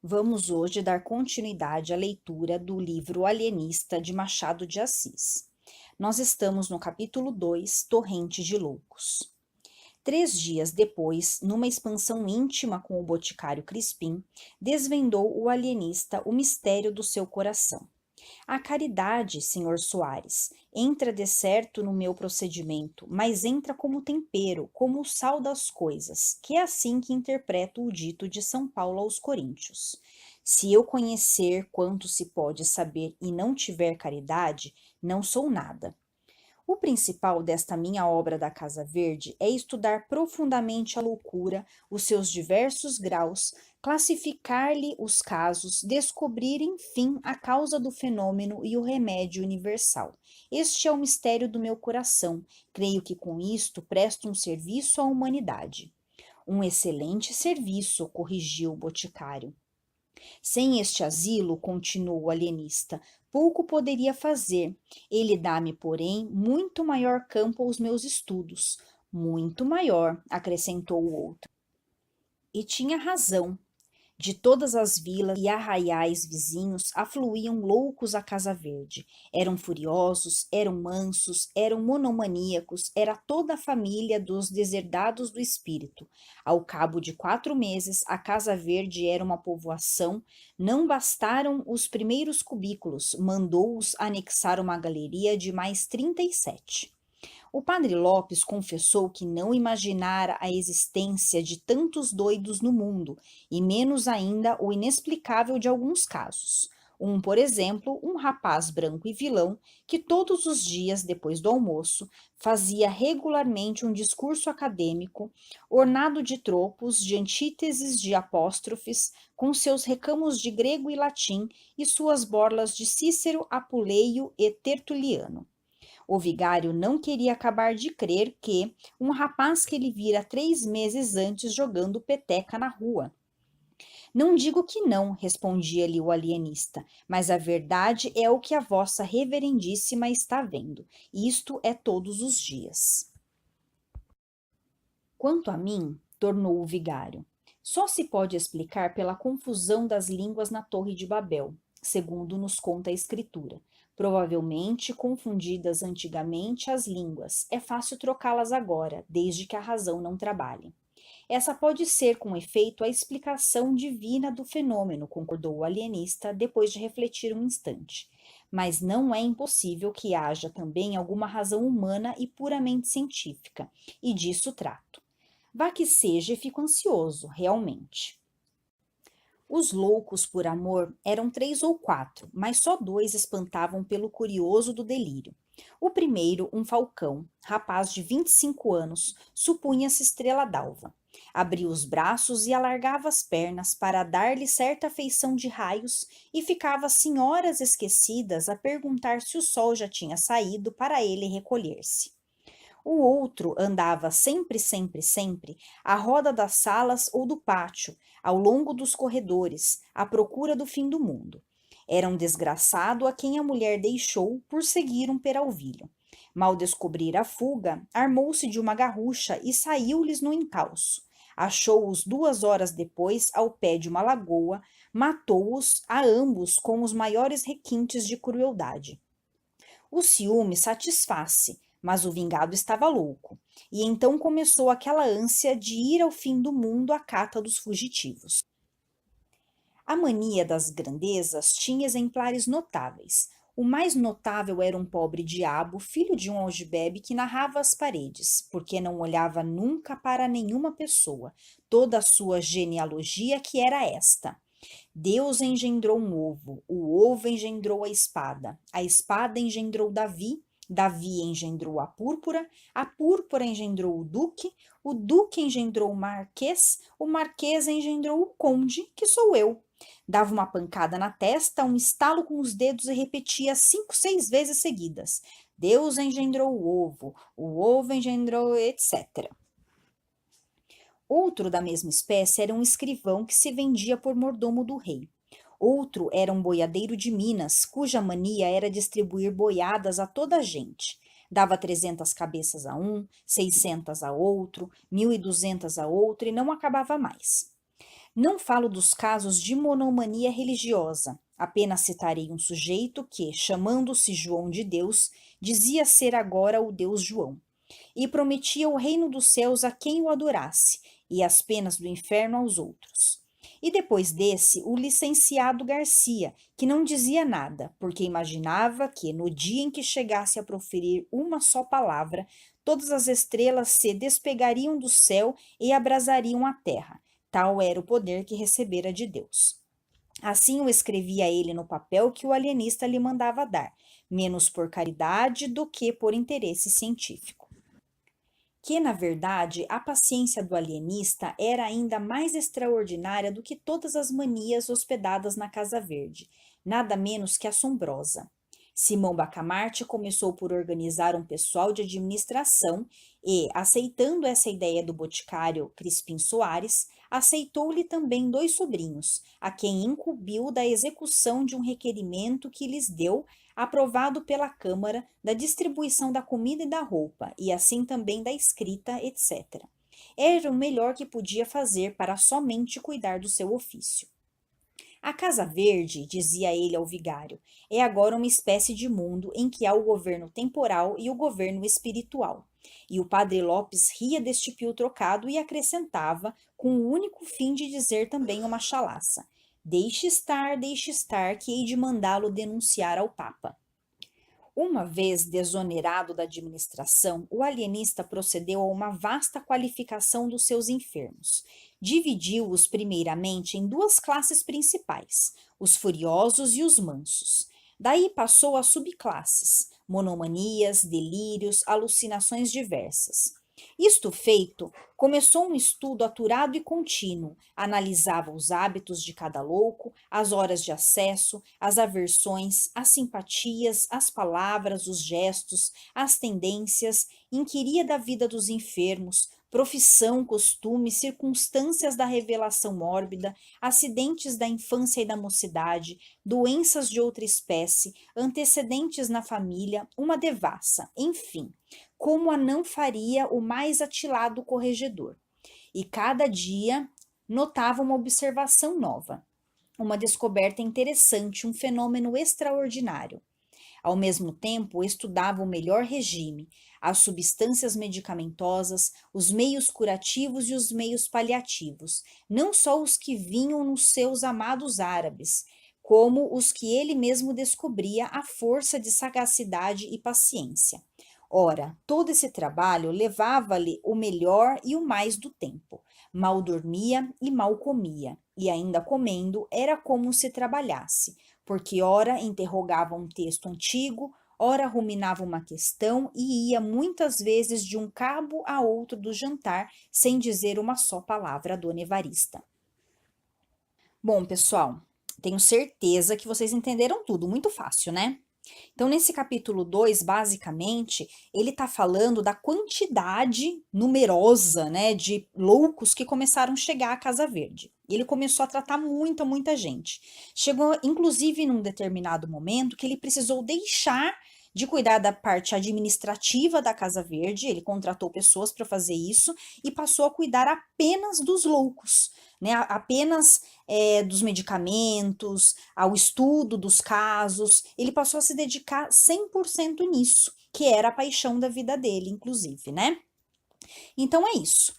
Vamos hoje dar continuidade à leitura do livro Alienista de Machado de Assis. Nós estamos no capítulo 2, Torrente de Loucos. 3 dias depois, numa expansão íntima com o boticário Crispim, desvendou o alienista o mistério do seu coração. A caridade, senhor Soares, entra de certo no meu procedimento, mas entra como tempero, como o sal das coisas, que é assim que interpreto o dito de São Paulo aos Coríntios. Se eu conhecer quanto se pode saber e não tiver caridade, não sou nada. O principal desta minha obra da Casa Verde é estudar profundamente a loucura, os seus diversos graus, classificar-lhe os casos, descobrir, enfim, a causa do fenômeno e o remédio universal. Este é o mistério do meu coração. Creio que com isto presto um serviço à humanidade. Um excelente serviço, corrigiu o boticário. Sem este asilo, continuou o alienista, pouco poderia fazer. Ele dá-me, porém, muito maior campo aos meus estudos. Muito maior, acrescentou o outro. E tinha razão. De todas as vilas e arraiais vizinhos afluíam loucos à Casa Verde. Eram furiosos, eram mansos, eram monomaníacos, era toda a família dos deserdados do espírito. Ao cabo de 4 meses, a Casa Verde era uma povoação. Não bastaram os primeiros cubículos, mandou-os anexar uma galeria de mais 37. O padre Lopes confessou que não imaginara a existência de tantos doidos no mundo, e menos ainda o inexplicável de alguns casos. Por exemplo, um rapaz branco e vilão que todos os dias, depois do almoço, fazia regularmente um discurso acadêmico, ornado de tropos, de antíteses, de apóstrofes, com seus recamos de grego e latim e suas borlas de Cícero, Apuleio e Tertuliano. O vigário não queria acabar de crer que um rapaz que ele vira 3 meses antes jogando peteca na rua. Não digo que não, respondia-lhe o alienista, mas a verdade é o que a vossa reverendíssima está vendo. Isto é todos os dias. Quanto a mim, tornou o vigário, só se pode explicar pela confusão das línguas na Torre de Babel, segundo nos conta a Escritura. Provavelmente confundidas antigamente as línguas, é fácil trocá-las agora, desde que a razão não trabalhe. Essa pode ser, com efeito, a explicação divina do fenômeno, concordou o alienista, depois de refletir um instante. Mas não é impossível que haja também alguma razão humana e puramente científica, e disso trato. Vá que seja e fico ansioso, realmente. Os loucos por amor eram 3 ou 4, mas só 2 espantavam pelo curioso do delírio. O primeiro, um falcão, rapaz de 25 anos, supunha-se estrela d'alva. Abria os braços e alargava as pernas para dar-lhe certa feição de raios e ficava assim horas esquecidas a perguntar se o sol já tinha saído para ele recolher-se. O outro andava sempre, sempre, sempre à roda das salas ou do pátio, ao longo dos corredores, à procura do fim do mundo. Era um desgraçado a quem a mulher deixou por seguir um peralvilho. Mal descobrir a fuga, armou-se de uma garrucha e saiu-lhes no encalço. Achou-os 2 horas depois ao pé de uma lagoa, matou-os a ambos com os maiores requintes de crueldade. O ciúme satisfaz-se, mas o vingado estava louco, e então começou aquela ânsia de ir ao fim do mundo à cata dos fugitivos. A mania das grandezas tinha exemplares notáveis. O mais notável era um pobre diabo, filho de um algibebe, que narrava às paredes, porque não olhava nunca para nenhuma pessoa, toda a sua genealogia que era esta. Deus engendrou um ovo, o ovo engendrou a espada engendrou Davi, Davi engendrou a púrpura engendrou o duque engendrou o marquês engendrou o conde, que sou eu. Dava uma pancada na testa, um estalo com os dedos e repetia 5, 6 vezes seguidas. Deus engendrou o ovo engendrou, etc. Outro da mesma espécie era um escrivão que se vendia por mordomo do rei. Outro era um boiadeiro de Minas, cuja mania era distribuir boiadas a toda a gente. Dava 300 cabeças a um, 600 a outro, 1.200 a outro e não acabava mais. Não falo dos casos de monomania religiosa, apenas citarei um sujeito que, chamando-se João de Deus, dizia ser agora o Deus João, e prometia o reino dos céus a quem o adorasse, e as penas do inferno aos outros. E depois desse, o licenciado Garcia, que não dizia nada, porque imaginava que, no dia em que chegasse a proferir uma só palavra, todas as estrelas se despegariam do céu e abrasariam a terra. Tal era o poder que recebera de Deus. Assim o escrevia ele no papel que o alienista lhe mandava dar, menos por caridade do que por interesse científico. Que, na verdade, a paciência do alienista era ainda mais extraordinária do que todas as manias hospedadas na Casa Verde, nada menos que assombrosa. Simão Bacamarte começou por organizar um pessoal de administração e, aceitando essa ideia do boticário Crispim Soares, aceitou-lhe também dois sobrinhos, a quem incumbiu da execução de um requerimento que lhes deu aprovado pela Câmara, da distribuição da comida e da roupa, e assim também da escrita, etc. Era o melhor que podia fazer para somente cuidar do seu ofício. A Casa Verde, dizia ele ao vigário, é agora uma espécie de mundo em que há o governo temporal e o governo espiritual. E o padre Lopes ria deste pio trocado e acrescentava, com o único fim de dizer também uma chalaça: deixe estar, que hei de mandá-lo denunciar ao Papa. Uma vez desonerado da administração, o alienista procedeu a uma vasta qualificação dos seus enfermos. Dividiu-os primeiramente em duas classes principais, os furiosos e os mansos. Daí passou a subclasses, monomanias, delírios, alucinações diversas. Isto feito, começou um estudo aturado e contínuo, analisava os hábitos de cada louco, as horas de acesso, as aversões, as simpatias, as palavras, os gestos, as tendências, inquiria da vida dos enfermos, profissão, costumes, circunstâncias da revelação mórbida, acidentes da infância e da mocidade, doenças de outra espécie, antecedentes na família, uma devassa, enfim, como a não faria o mais atilado corregedor. E cada dia notava uma observação nova, uma descoberta interessante, um fenômeno extraordinário. Ao mesmo tempo, estudava o melhor regime, as substâncias medicamentosas, os meios curativos e os meios paliativos, não só os que vinham nos seus amados árabes, como os que ele mesmo descobria à força de sagacidade e paciência. Ora, todo esse trabalho levava-lhe o melhor e o mais do tempo. Mal dormia e mal comia, e ainda comendo era como se trabalhasse, porque ora interrogava um texto antigo, ora ruminava uma questão e ia muitas vezes de um cabo a outro do jantar sem dizer uma só palavra a Dona Evarista. Bom, pessoal, tenho certeza que vocês entenderam tudo, muito fácil, né? Então, nesse capítulo 2, basicamente, ele está falando da quantidade numerosa, né, de loucos que começaram a chegar à Casa Verde. Ele começou a tratar muita gente. Chegou, inclusive, num determinado momento que ele precisou deixar de cuidar da parte administrativa da Casa Verde, ele contratou pessoas para fazer isso e passou a cuidar apenas dos loucos, né, apenas dos medicamentos, ao estudo dos casos, ele passou a se dedicar 100% nisso, que era a paixão da vida dele, inclusive, né? Então é isso.